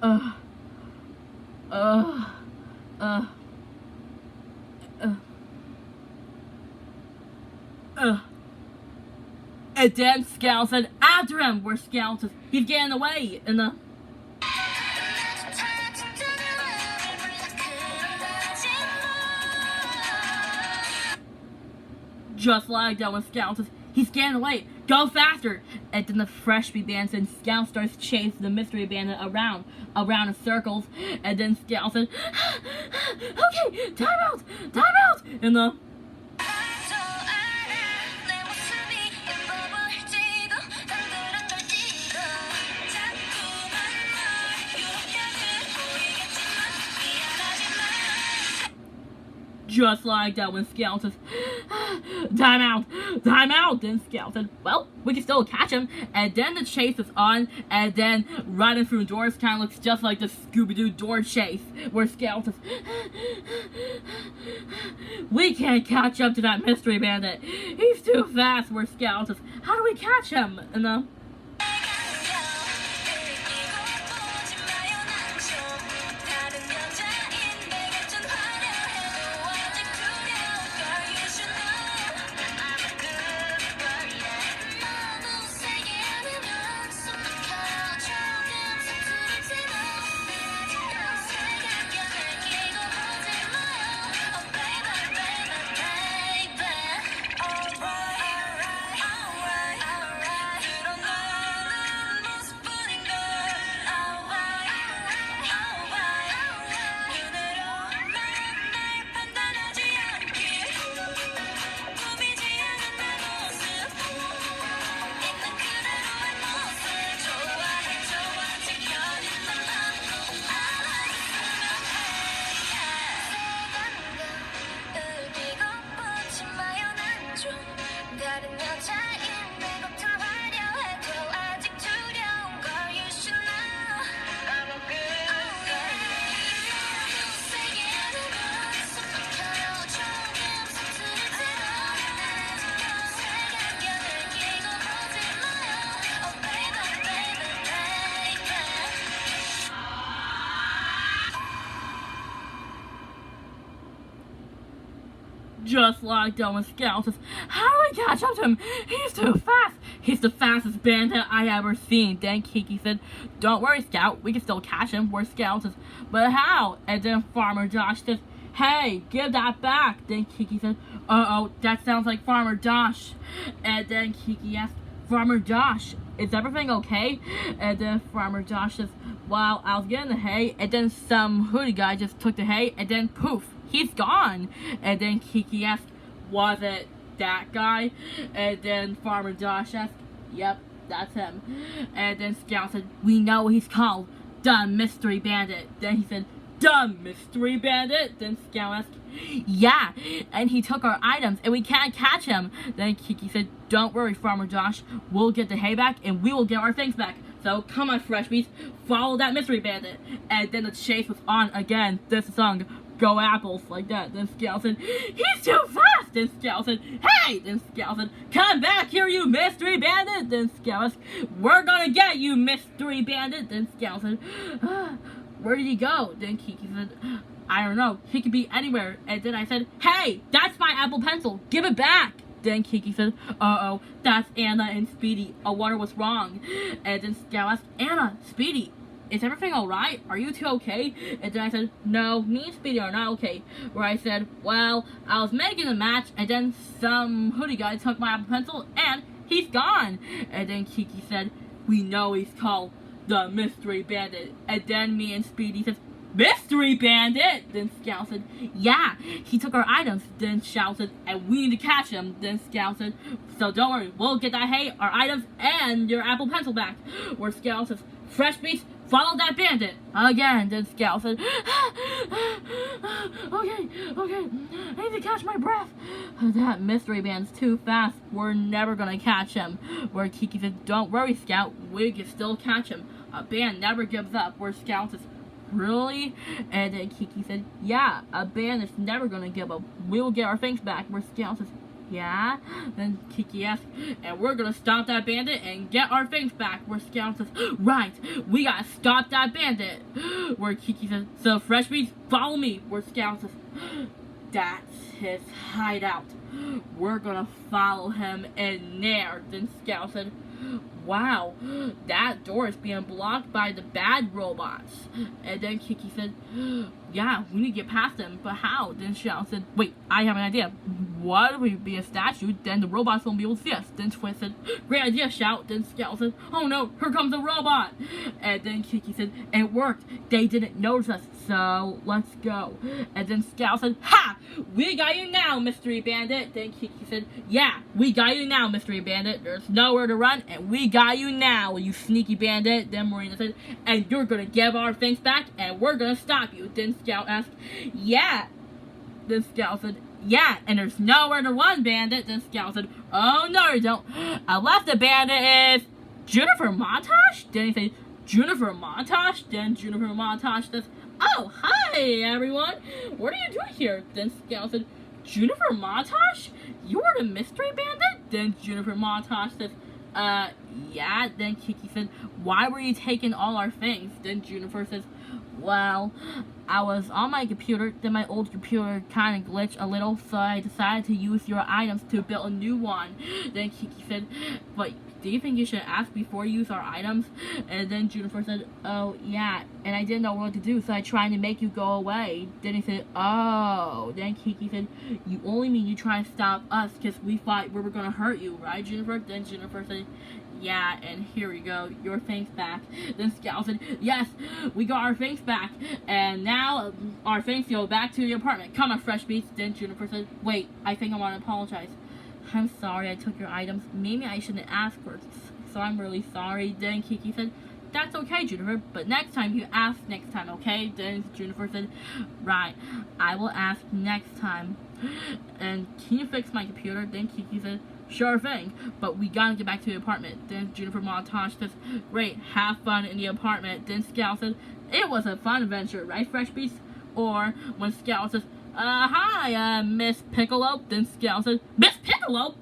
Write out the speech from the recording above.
uh, uh, uh, uh, uh. And then Scout said, after him, where Scout says, he's getting away, and just like that when Scout says, he's getting away, go faster! And then the Fresh Beat Band and Scout starts chasing the Mystery Bandit around in circles, and then Scout says, okay, time out! And just like that when Scout says, time out, then Scout said, well, we can still catch him, and then the chase is on, and then running through doors kind of looks just like the Scooby-Doo door chase, where Scout says, we can't catch up to that Mystery Bandit, he's too fast, where Scout says, how do we catch him? And just like that when Scout says, how do we catch up to him? He's too fast. He's the fastest bandit I ever seen. Then Kiki said, don't worry, Scout. We can still catch him. Where Scout says, but how? And then Farmer Josh says, hey, give that back. Then Kiki said, uh-oh, that sounds like Farmer Josh. And then Kiki asked, Farmer Josh, is everything okay? And then Farmer Josh says, well, I was getting the hay, and then some hoodie guy just took the hay, and then poof, he's gone. And then Kiki asked, was it that guy? And then Farmer Josh asked, yep, that's him. And then Scout said, we know he's called the Mystery Bandit. Then he said, the Mystery Bandit? Then Scout asked, yeah, and he took our items and we can't catch him. Then Kiki said, don't worry, Farmer Josh, we'll get the hay back and we will get our things back. So come on, Fresh Beats, follow that Mystery Bandit. And then the chase was on again. This song, Go Apples, like that. Then Scout said, he's too fast. Then Scout said, hey. Then Scout said, come back here, you Mystery Bandit. Then Scout said, we're gonna get you, Mystery Bandit. Then Scout said, where did he go? Then Kiki said, I don't know, he could be anywhere. And then I said, hey, that's my Apple Pencil, give it back. Then Kiki said, uh-oh, that's Anna and Speedy. I wonder what's wrong. And then Scout asked, Anna, Speedy, is everything alright? Are you two okay? And then I said, no, me and Speedy are not okay. Where I said, well, I was making a match, and then some hoodie guy took my Apple Pencil, and he's gone. And then Kiki said, we know he's called the Mystery Bandit. And then me and Speedy said, Mystery Bandit? Then Scout said, yeah, he took our items. Then Scout said, and we need to catch him. Then Scout said, so don't worry, we'll get that hay, our items, and your Apple Pencil back. Where Scout says, Fresh Beats, follow that bandit. Again, then Scout said, okay, I need to catch my breath. That Mystery Band's too fast, we're never gonna catch him. Where Kiki said, don't worry, Scout, we can still catch him. A band never gives up. Where Scout says, really? And then Kiki said, yeah, a band is never gonna give up. We will get our things back. Where Scout says, Yeah? Then Kiki asks, and we're gonna stop that bandit and get our things back. Where Scout says, right, we gotta stop that bandit. Where Kiki says, so Fresh Beats, follow me. Where Scout says, that's his hideout. We're gonna follow him in there. Then Scout said, wow, that door is being blocked by the bad robots. And then Kiki said, yeah, we need to get past them, but how? Then Scout said, wait, I have an idea. What if we be a statue? Then the robots won't be able to see us. Then Twist said, great idea, Shout. Then Scout said, oh no, here comes a robot. And then Kiki said, it worked. They didn't notice us, so let's go. And then Scout said, ha! We got you now, Mystery Bandit. Then Kiki said, yeah, we got you now, Mystery Bandit. There's nowhere to run, and we got you now, you sneaky bandit. Then Marina said, and you're gonna give our things back, and we're gonna stop you. Then Scout asked, yeah. Then Scout said, yeah, and there's nowhere to run, Bandit. Then Scout said, oh no you don't. Unless the bandit is Juniper Montage? Then he said, Juniper Montage? Then Juniper Montage says, oh, hi everyone. What are you doing here? Then Scout said, Juniper Montage? You are the mystery bandit? Then Juniper Montage says, yeah. Then Kiki said, why were you taking all our things? Then Juniper says, well, I was on my computer, then my old computer kind of glitched a little, so I decided to use your items to build a new one. Then Kiki said, but do you think you should ask before you use our items? And then Juniper said, oh, yeah, and I didn't know what to do, so I tried to make you go away. Then he said, oh. Then Kiki said, you only mean you try to stop us because we thought we were going to hurt you, right, Juniper? Then Juniper said, yeah, and here we go, your things back. Then Scout said, yes, we got our things back, and now our things go back to the apartment. Come on, Fresh Beats. Then Juniper said, wait, I think I want to apologize. I'm sorry I took your items. Maybe I shouldn't ask first, so I'm really sorry. Then Kiki said, that's okay, Juniper, but next time you ask next time, okay? Then Juniper said, right, I will ask next time. And can you fix my computer? Then Kiki said, sure thing, but we gotta get back to the apartment. Then Juniper Montage says, great, have fun in the apartment. Then Scout said, it was a fun adventure, right, Fresh Beast? Or when Scout says, hi, Miss Piccolo. Then Scout says, Miss Piccolo?